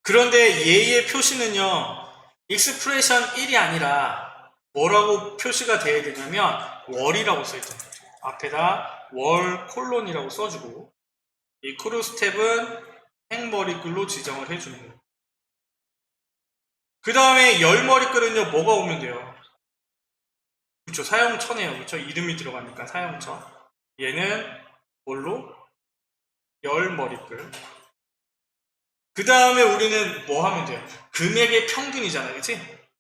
그런데 얘의 표시는요, 익스프레션 1이 아니라 뭐라고 표시가 돼야 되냐면 월이라고 써있잖아요. 앞에다 월 콜론이라고 써주고 이 크로스텝은 행머리글로 지정을 해주는 거예요. 그 다음에 열머리글은요, 뭐가 오면 돼요? 그렇죠, 사용처네요. 그렇죠, 이름이 들어가니까 사용처. 얘는 뭘로? 열머리글. 그 다음에 우리는 뭐 하면 돼요? 금액의 평균이잖아요, 그치?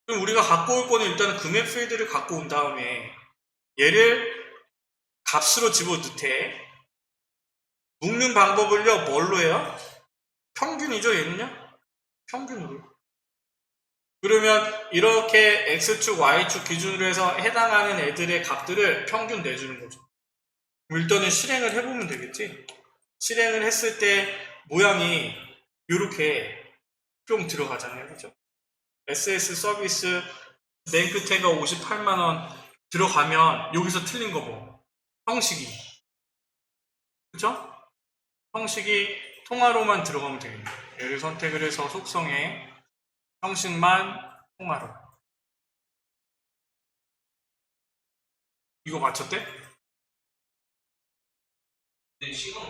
그럼 우리가 갖고 올 거는 일단은 금액 필드를 갖고 온 다음에 얘를 값으로 집어넣되 묶는 방법을요, 뭘로 해요? 평균이죠, 얘는요? 평균으로. 그러면 이렇게 X축, Y축 기준으로 해서 해당하는 애들의 값들을 평균 내주는 거죠. 그럼 일단은 실행을 해보면 되겠지? 실행을 했을 때 모양이 이렇게 좀 들어가잖아요, 그죠? SS 서비스 맨 끝에가 58만원 들어가면 여기서 틀린 거 뭐? 형식이. 그죠? 형식이 통화로만 들어가면 되겠네요. 얘를 선택을 해서 속성에 형식만 통화로. 이거 맞췄대? 근데 시간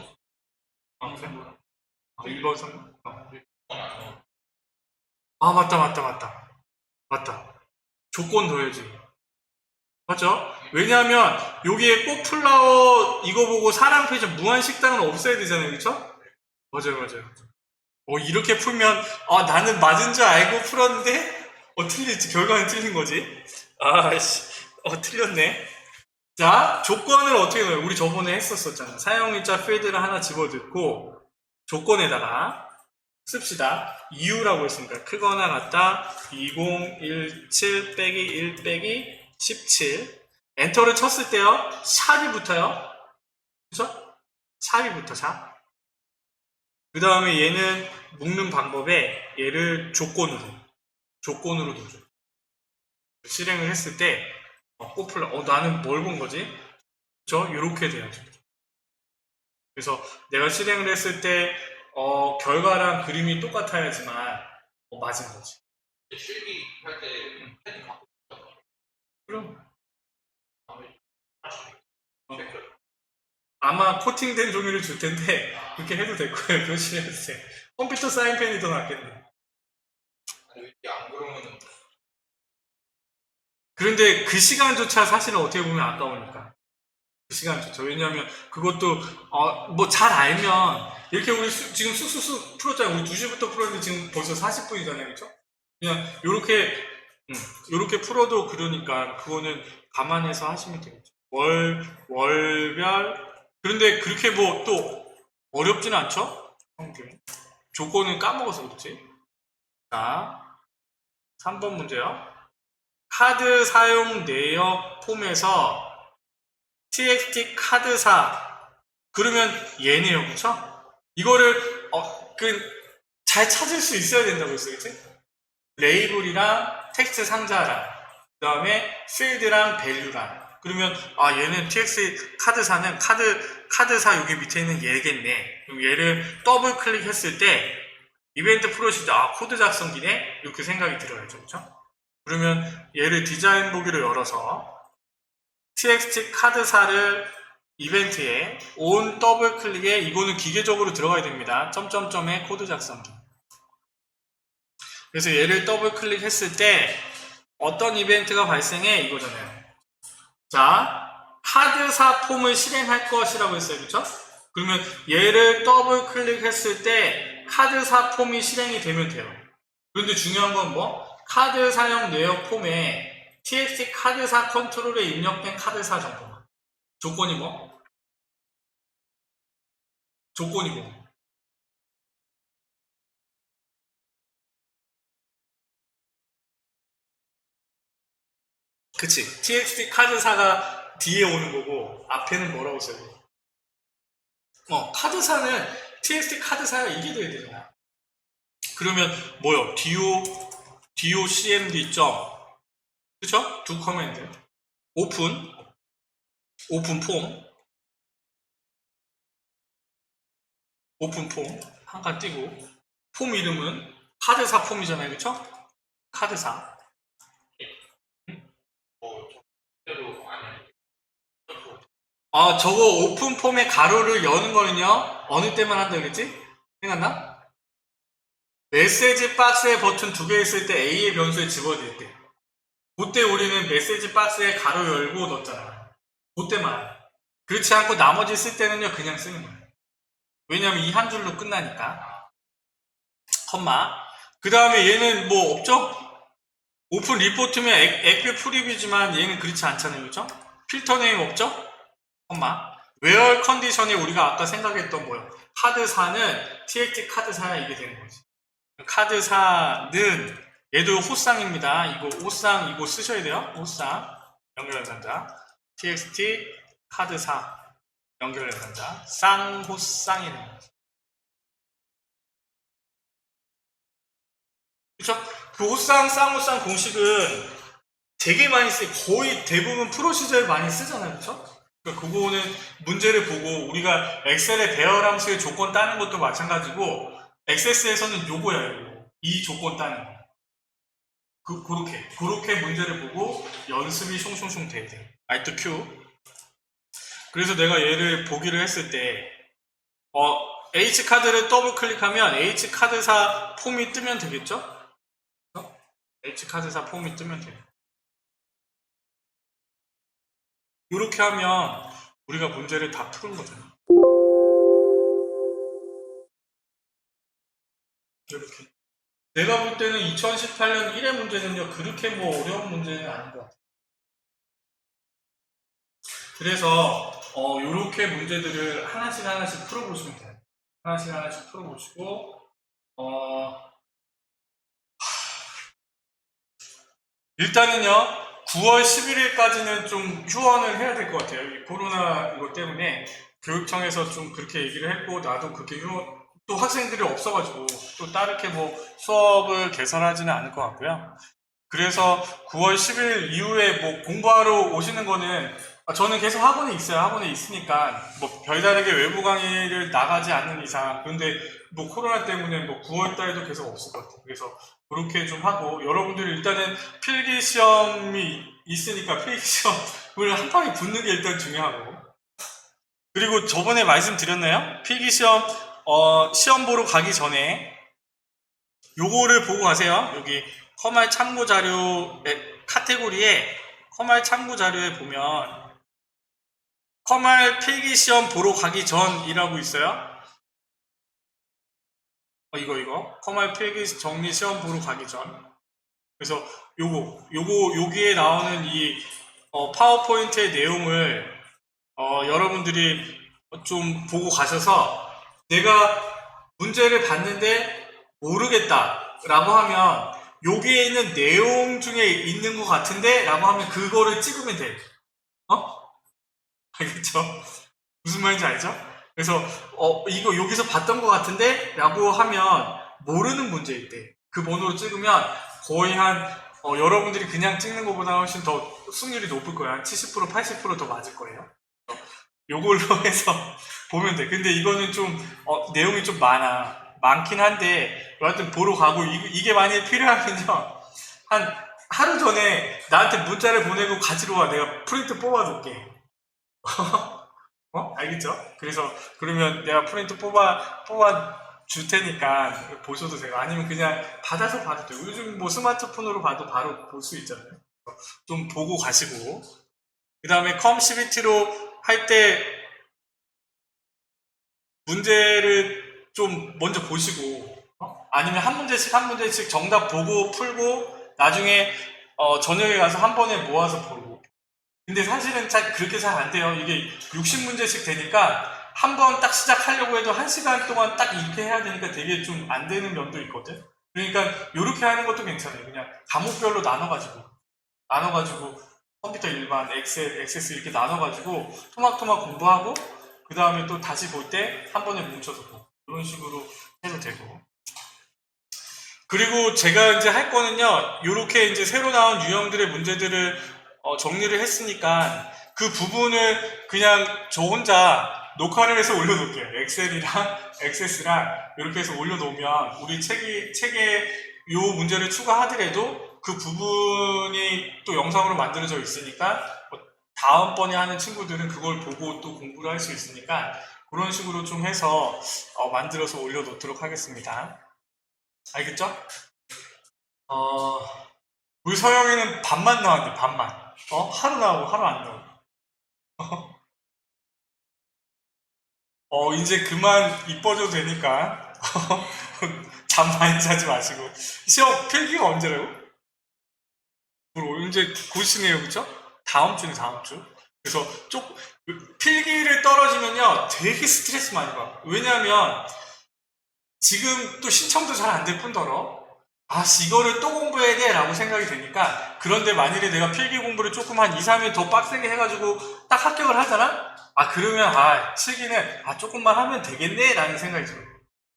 아, 그래? 1번 3번? 맞다. 조건 넣어야지. 맞죠? 왜냐하면 여기에 꽃플라워 이거 보고 사랑 페이지 무한식당은 없애야 되잖아요. 그쵸? 맞아요. 이렇게 풀면 나는 맞은 줄 알고 풀었는데 틀리지. 결과는 틀린 거지. 아씨 틀렸네. 자, 조건을 어떻게 넣어요? 우리 저번에 했었잖아. 사용일자 필드를 하나 집어넣고 조건에다가 씁시다. 이유라고 했으니까 크거나 같다 2017 빼기 1 빼기 17 엔터를 쳤을 때요 샵이 붙어요. 그쵸? 샵이 붙어. 샵. 그 다음에 얘는 묶는 방법에 얘를 조건으로 넣어줘. 실행을 했을 때 꽃플라 나는 뭘 본 거지? 그쵸? 요렇게 돼야죠. 그래서 내가 실행을 했을 때 결과랑 그림이 똑같아야지만 맞은 거지. 실기 할때 패딩 갖고 그럼 아마 코팅된 종이를 줄 텐데 그렇게 해도 될 거예요. 교실에서 컴퓨터 사인펜이 더 낫겠네. 왠지 안 그러면은 그런데 그 시간조차 사실은 어떻게 보면 아까우니까. 그 시간조차. 왜냐하면 그것도 뭐 잘 알면 이렇게 우리 지금 쑥쑥 풀었잖아요. 우리 2시부터 풀었는데 지금 벌써 40분이잖아요. 그렇죠? 그냥 요렇게 풀어도 그러니까 그거는 감안해서 하시면 되겠죠. 월별 그런데 그렇게 뭐 또 어렵진 않죠? 조건은 까먹어서 그렇지. 자, 3번 문제요. 카드 사용 내역 폼에서 txt 카드사 그러면 얘네요. 그쵸? 이거를 잘 찾을 수 있어야 된다고 했어요. 그치? 레이블이랑 텍스트 상자랑 그 다음에 필드랑 밸류랑 그러면 얘는 txt 카드사는 카드사 여기 밑에 있는 얘겠네. 그럼 얘를 더블 클릭했을 때 이벤트 프로시저 코드 작성기네 이렇게 생각이 들어야죠. 그쵸? 그러면 얘를 디자인 보기로 열어서 txt 카드사를 이벤트에 on 더블 클릭에 이거는 기계적으로 들어가야 됩니다. 점점점에 코드 작성기. 그래서 얘를 더블 클릭했을 때 어떤 이벤트가 발생해 이거잖아요. 자, 카드사 폼을 실행할 것이라고 했어요. 그쵸? 그러면 얘를 더블 클릭했을 때 카드사 폼이 실행이 되면 돼요. 그런데 중요한 건 뭐? 카드 사용 내역 폼에 txt 카드사 컨트롤에 입력된 카드사 정보만. 조건이 뭐? 조건이 뭐? 그치. txt 카드사가 뒤에 오는 거고 앞에는 뭐라고 써야 돼? 카드사는 txt 카드사가 이게 돼야 되잖아. 그러면 뭐요? docmd 점 그쵸? 두 커맨드 오픈 폼 한 칸 띄고 폼 이름은 카드사 폼이잖아요. 그쵸? 카드사 저대로 안 해. 저거 오픈 폼의 가로를 여는 거는요 어느 때만 한다 그랬지? 생각나? 메시지 박스에 버튼 2개 있을 때 A의 변수에 집어넣을 때 그때 우리는 메시지 박스에 가로 열고 넣었잖아. 그때만. 그렇지 않고 나머지 쓸 때는요 그냥 쓰는 거예요. 왜냐면 이 한 줄로 끝나니까. 컴마. 그 다음에 얘는 뭐 없죠? 오픈 리포트면 액뷰 프리뷰지만 얘는 그렇지 않잖아요. 그렇죠? 필터 네임 없죠? 컴마. 웨어 컨디션에 우리가 아까 생각했던 뭐요? 카드사는 txt 카드사야 이게 되는 거지. 카드사는 얘도 호쌍입니다. 이거 호쌍 이거 쓰셔야 돼요. 호쌍 연결연산자 txt 카드사 연결연산자 쌍호쌍이라는 거죠. 그쵸? 그 호쌍 쌍호쌍 공식은 되게 많이 쓰요. 거의 대부분 프로시저에 많이 쓰잖아요. 그쵸? 그러니까 그거는 문제를 보고 우리가 엑셀의 배열 함수의 조건 따는 것도 마찬가지고 액세스에서는 요거야, 요거. 이 조건 따는 거. 그렇게 문제를 보고 연습이 숑숑숑 돼야 돼. Alt Q. 그래서 내가 얘를 보기를 했을 때, H카드를 더블 클릭하면 H카드사 폼이 뜨면 되겠죠? H카드사 폼이 뜨면 돼요. 이렇게 하면 우리가 문제를 다 푸는 거잖아. 이렇게. 내가 볼 때는 2018년 1회 문제는요, 그렇게 뭐 어려운 문제는 아닌 것 같아요. 그래서, 요렇게 문제들을 하나씩 풀어보시면 돼요. 하나씩 풀어보시고, 일단은요, 9월 11일까지는 좀 휴원을 해야 될 것 같아요. 이 코로나 이것 때문에 교육청에서 좀 그렇게 얘기를 했고, 나도 그렇게 휴원, 또 학생들이 없어가지고, 또 다르게 뭐 수업을 개설하지는 않을 것 같고요. 그래서 9월 10일 이후에 뭐 공부하러 오시는 거는 저는 계속 학원에 있어요. 학원에 있으니까 뭐 별다르게 외부 강의를 나가지 않는 이상 그런데 뭐 코로나 때문에 뭐 9월 달에도 계속 없을 것 같아요. 그래서 그렇게 좀 하고 여러분들이 일단은 필기 시험이 있으니까 필기 시험을 한 방에 붙는 게 일단 중요하고 그리고 저번에 말씀드렸나요? 필기 시험 시험 보러 가기 전에 요거를 보고 가세요. 여기 컴활 참고 자료 카테고리에 컴활 참고 자료에 보면 컴활 필기시험 보러 가기 전이라고 있어요. 이거 컴활 필기 정리 시험 보러 가기 전. 그래서 여기에 나오는 이 파워포인트의 내용을 여러분들이 좀 보고 가셔서 내가 문제를 봤는데 모르겠다라고 하면 여기에 있는 내용 중에 있는 것 같은데 라고 하면 그거를 찍으면 돼. 알겠죠? 무슨 말인지 알죠? 그래서 이거 여기서 봤던 것 같은데 라고 하면 모르는 문제일 때 그 번호로 찍으면 거의 한 여러분들이 그냥 찍는 것보다 훨씬 더 승률이 높을 거예요. 한 70% 80%더 맞을 거예요. 요걸로 해서 보면 돼. 근데 이거는 좀 내용이 좀 많긴 한데 여하튼 보러 가고 이게 만약에 필요하면요 한 하루 전에 나한테 문자를 보내고 가지러 와. 내가 프린트 뽑아둘게. 알겠죠? 그래서 그러면 내가 프린트 뽑아 줄 테니까 보셔도 되고 아니면 그냥 받아서 봐도 되고 요즘 뭐 스마트폰으로 봐도 바로 볼 수 있잖아요. 좀 보고 가시고 그 다음에 컴 CBT로 할 때 문제를 좀 먼저 보시고 아니면 한 문제씩 정답 보고 풀고 나중에 저녁에 가서 한 번에 모아서 보고 근데 사실은 그렇게 잘 안 돼요. 이게 60문제씩 되니까 한 번 딱 시작하려고 해도 1시간 동안 딱 이렇게 해야 되니까 되게 좀 안 되는 면도 있거든. 그러니까 이렇게 하는 것도 괜찮아요. 그냥 과목별로 나눠가지고 컴퓨터 일반, 엑셀, 액세스 이렇게 나눠가지고 토막토막 공부하고 그 다음에 또 다시 볼 때 한 번에 뭉쳐서 보고 이런 식으로 해도 되고 그리고 제가 이제 할 거는요 이렇게 이제 새로 나온 유형들의 문제들을 정리를 했으니까 그 부분을 그냥 저 혼자 녹화를 해서 올려놓을게요. 엑셀이랑 액세스랑 이렇게 해서 올려놓으면 우리 책에 요 문제를 추가하더라도 그 부분이 또 영상으로 만들어져 있으니까 다음번에 하는 친구들은 그걸 보고 또 공부를 할 수 있으니까 그런 식으로 좀 해서 만들어서 올려놓도록 하겠습니다. 알겠죠? 우리 서영이는 반만 나왔네, 반만. 하루 나오고 하루 안 나오고. 이제 그만 이뻐져도 되니까. 잠 많이 자지 마시고. 시험 필기가 언제라고? 이제 곧이네요, 그쵸? 다음 주네, 다음 주. 그래서 필기를 떨어지면요, 되게 스트레스 많이 받아. 왜냐면, 지금 또 신청도 잘 안 될 뿐더러, 이거를 또 공부해야 돼 라고 생각이 되니까 그런데 만일에 내가 필기 공부를 조금 한 2, 3일 더 빡세게 해가지고 딱 합격을 하잖아? 그러면 실기는 조금만 하면 되겠네 라는 생각이 들어요.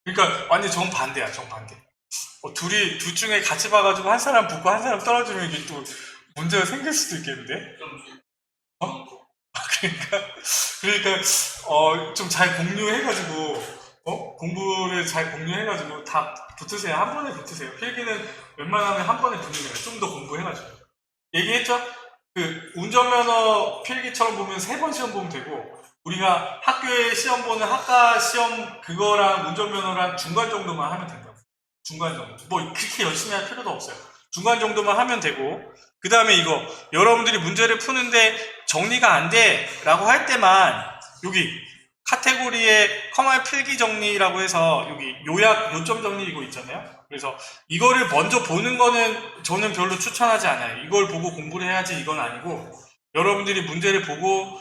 그러니까 완전 정반대야, 정반대. 둘 중에 같이 봐가지고 한 사람 붙고 한 사람 떨어지면 이게 또 문제가 생길 수도 있겠는데? 어? 그러니까 좀 잘 공유해가지고 공부를 잘 공유해가지고 다 붙으세요. 한 번에 붙으세요. 필기는 웬만하면 한 번에 붙는 거예요. 좀 더 공부해가지고. 얘기했죠? 그 운전면허 필기처럼 보면 3번 시험 보면 되고, 우리가 학교에 시험 보는 학과 시험 그거랑 운전면허랑 중간 정도만 하면 된다고. 중간 정도. 뭐 그렇게 열심히 할 필요도 없어요. 중간 정도만 하면 되고, 그 다음에 이거 여러분들이 문제를 푸는데 정리가 안 돼 라고 할 때만 여기 카테고리에 컴마 필기 정리라고 해서 여기 요약 요점 정리 이거 있잖아요. 그래서 이거를 먼저 보는 거는 저는 별로 추천하지 않아요. 이걸 보고 공부를 해야지 이건 아니고, 여러분들이 문제를 보고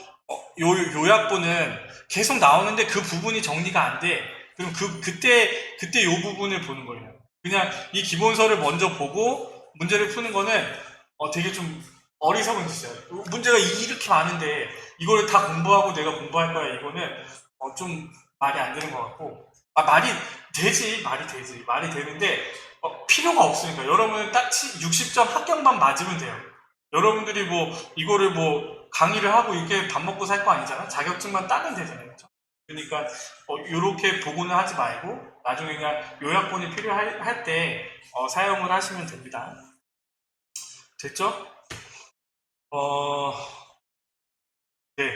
요약본은 계속 나오는데 그 부분이 정리가 안 돼. 그럼 그때 요 부분을 보는 거예요. 그냥 이 기본서를 먼저 보고 문제를 푸는 거는 되게 좀 어리석은 짓이에요. 문제가 이렇게 많은데 이거를 다 공부하고 내가 공부할 거야, 이거는 좀 말이 안 되는 것 같고, 말이 말이 되는데 필요가 없으니까. 여러분은 딱 60점 합격만 맞으면 돼요. 여러분들이 뭐 이거를 뭐 강의를 하고 이렇게 밥 먹고 살 거 아니잖아. 자격증만 따면 되잖아요. 그렇죠? 그러니까 이렇게 보고는 하지 말고 나중에 그냥 요약본이 필요할 때 사용을 하시면 됩니다. 됐죠? 네.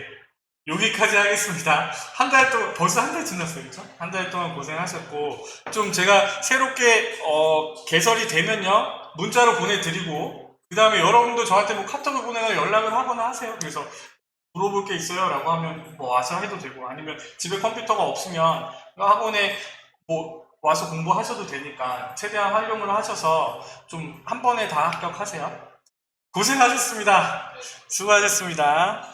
여기까지 하겠습니다. 한 달 동안, 벌써 한 달 지났어요. 그렇죠? 한 달 동안 고생하셨고, 좀 제가 새롭게 개설이 되면요 문자로 보내드리고, 그 다음에 여러분도 저한테 뭐 카톡을 보내거나 연락을 하거나 하세요. 그래서 물어볼 게 있어요 라고 하면 뭐 와서 해도 되고, 아니면 집에 컴퓨터가 없으면 학원에 뭐 와서 공부하셔도 되니까 최대한 활용을 하셔서 좀 한 번에 다 합격하세요. 고생하셨습니다. 수고하셨습니다.